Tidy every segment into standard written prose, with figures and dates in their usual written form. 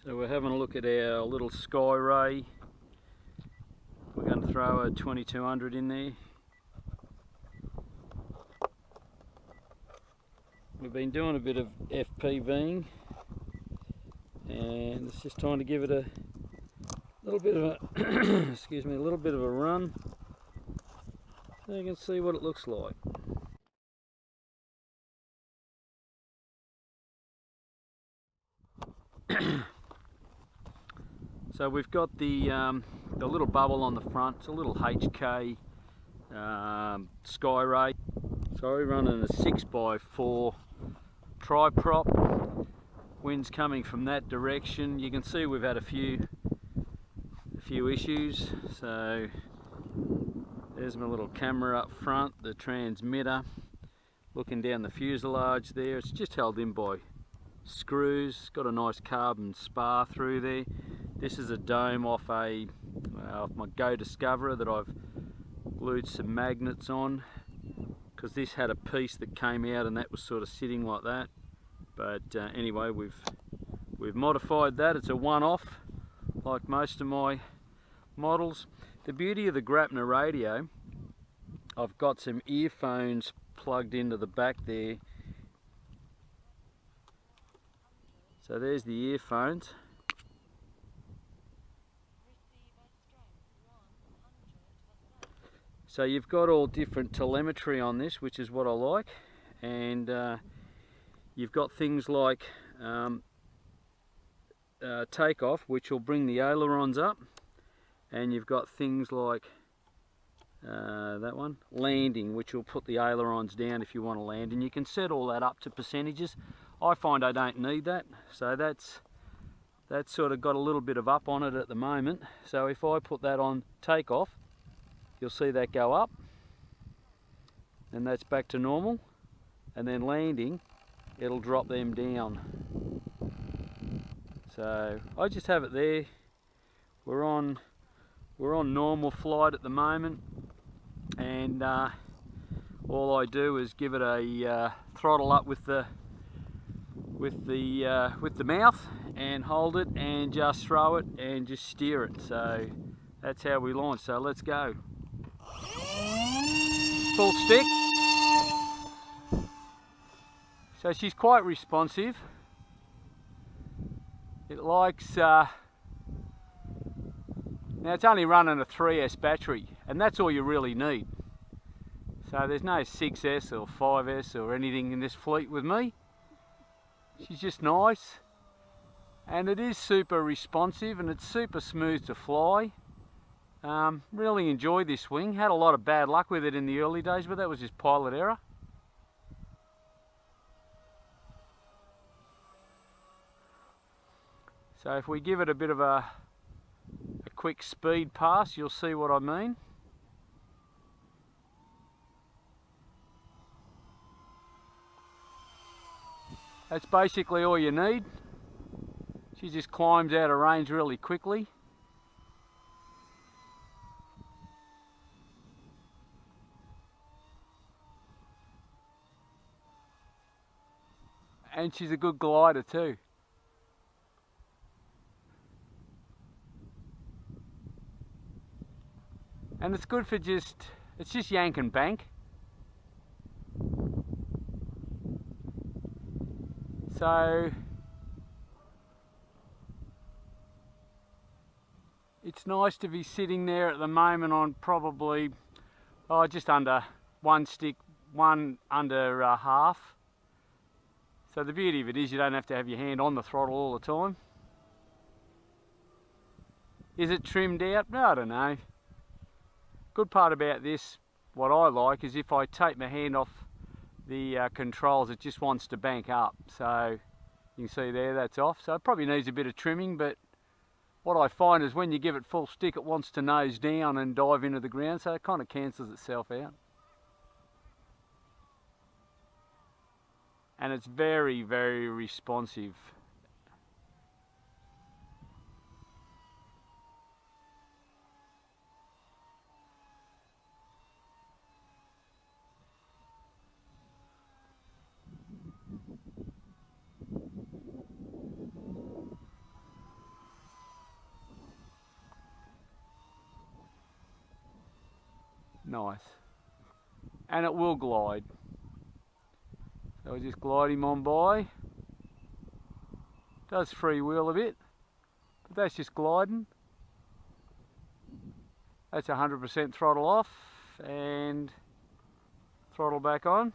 So we're having a look at our little SkyRay. We're going to throw a 2200 in there. We've been doing a bit of FPVing, and it's just time to give it a little bit of a excuse me, a little bit of a run, so you can see what it looks like. So we've got the little bubble on the front. It's a little HK SkyRay. Sorry, running a 6x4 tri-prop. Wind's coming from that direction. You can see we've had a few issues. So there's my little camera up front, the transmitter, looking down the fuselage there. It's just held in by screws. It's got a nice carbon spar through there. This is a dome off my Go Discoverer that I've glued some magnets on, because this had a piece that came out and that was sort of sitting like that. But anyway, we've modified that. It's a one-off, like most of my models. The beauty of the Grapner radio, I've got some earphones plugged into the back there. So there's the earphones. So you've got all different telemetry on this, which is what I like, and you've got things like takeoff, which will bring the ailerons up, and you've got things like that one, landing, which will put the ailerons down if you want to land, and you can set all that up to percentages. I find I don't need that, so that's sort of got a little bit of up on it at the moment. So if I put that on takeoff, you'll see that go up, and that's back to normal, and then landing, it'll drop them down. So I just have it there. We're on normal flight at the moment, and all I do is give it a throttle up with the mouth and hold it and just throw it and just steer it. So that's how we launch. So let's go. Full stick. So she's quite responsive. It likes, now it's only running a 3S battery, and that's all you really need. So there's no 6S or 5S or anything in this fleet with me. She's just nice, and it is super responsive, and it's super smooth to fly. Really enjoyed this wing. Had a lot of bad luck with it in the early days, but that was just pilot error. So if we give it a bit of a quick speed pass, you'll see what I mean. That's basically all you need. She just climbs out of range really quickly. And she's a good glider too. And it's good for it's just yank and bank. So it's nice to be sitting there at the moment on probably just under one stick, one under half. So the beauty of it is you don't have to have your hand on the throttle all the time. Is it trimmed out? No, I don't know. Good part about this, what I like, is if I take my hand off the controls, it just wants to bank up. So you can see there, that's off. So it probably needs a bit of trimming, but what I find is when you give it full stick, it wants to nose down and dive into the ground, so it kind of cancels itself out. And it's very, very responsive. Nice. And it will glide. So we'll just glide him on by. Does freewheel a bit, but that's just gliding. That's 100% throttle off and throttle back on.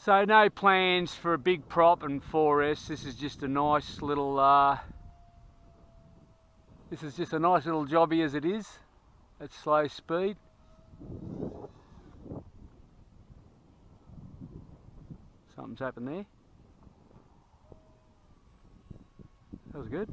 So no plans for a big prop and 4S. This is just a nice little jobby as it is at slow speed. Something's happened there. That was good.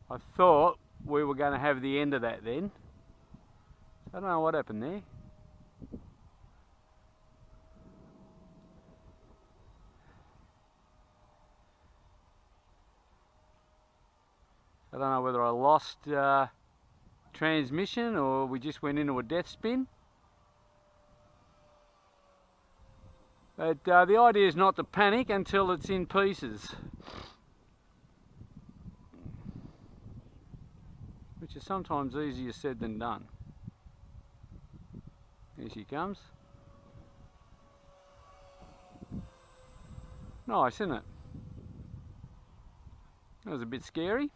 I thought we were going to have the end of that then. I don't know what happened there. I don't know whether I lost transmission or we just went into a death spin. But the idea is not to panic until it's in pieces. Which is sometimes easier said than done. Here she comes. Nice, isn't it? That was a bit scary.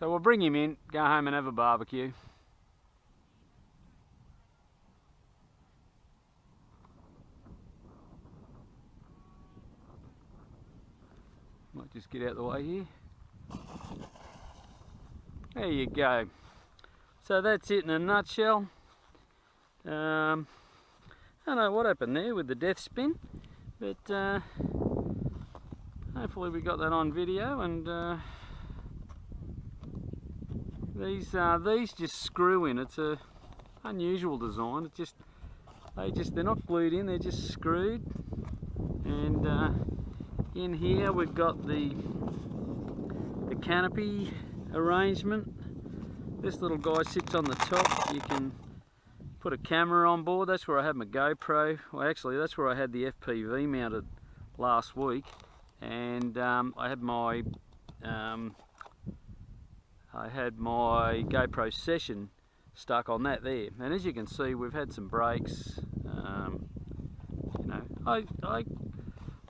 So we'll bring him in, go home and have a barbecue. Might just get out of the way here. There you go. So that's it in a nutshell. I don't know what happened there with the death spin, but hopefully we got that on video. And these just screw in. It's a unusual design. It just they're not glued in, they're just screwed. And in here we've got the canopy arrangement. This little guy sits on the top. You can put a camera on board. That's where I had my GoPro. Well, actually that's where I had the FPV mounted last week, and I had my GoPro Session stuck on that there, and as you can see we've had some breaks. You know, I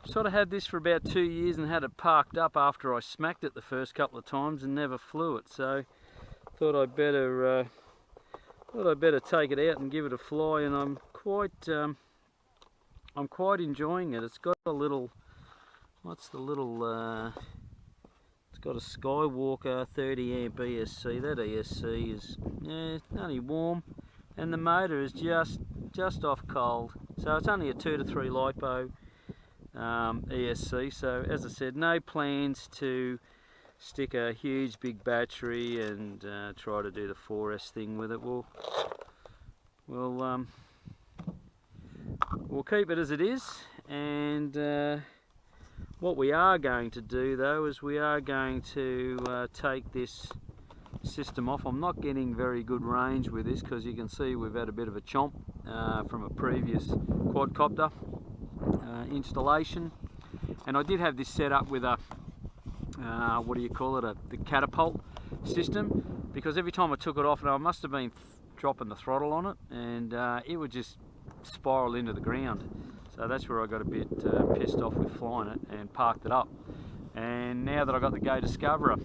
sort of had this for about 2 years and had it parked up after I smacked it the first couple of times and never flew it, so thought I'd better take it out and give it a fly, and I'm quite enjoying it. It's got a little, what's the little it's got a Skywalker 30 amp ESC. That ESC is only warm, and the motor is just off cold. So it's only a 2 to 3 lipo ESC. So as I said, no plans to stick a huge big battery and try to do the 4S thing with it. We'll keep it as it is, and what we are going to do though is we are going to take this system off. I'm not getting very good range with this because you can see we've had a bit of a chomp from a previous quadcopter installation, and I did have this set up with a what do you call it, the catapult system, because every time I took it off, and I must have been dropping the throttle on it, and it would just spiral into the ground. So that's where I got a bit pissed off with flying it and parked it up. And now that I got the Go Discoverer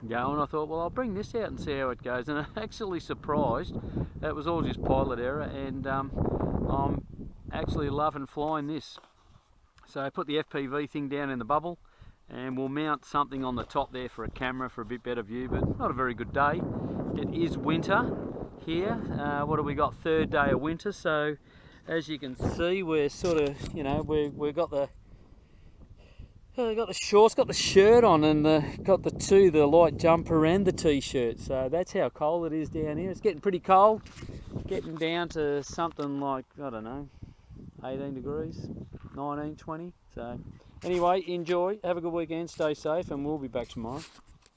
going, I thought, well, I'll bring this out and see how it goes, and I'm actually surprised. That was all just pilot error, and I'm actually loving flying this. So I put the FPV thing down in the bubble, and we'll mount something on the top there for a camera for a bit better view, but not a very good day. It is winter here. What have we got? Third day of winter. So as you can see, we're sort of, you know, we've got the shorts, got the shirt on, and got the light jumper and the t-shirt. So that's how cold it is down here. It's getting pretty cold, getting down to something like, I don't know, 18 degrees, 19, 20. So anyway, enjoy, have a good weekend, stay safe, and we'll be back tomorrow.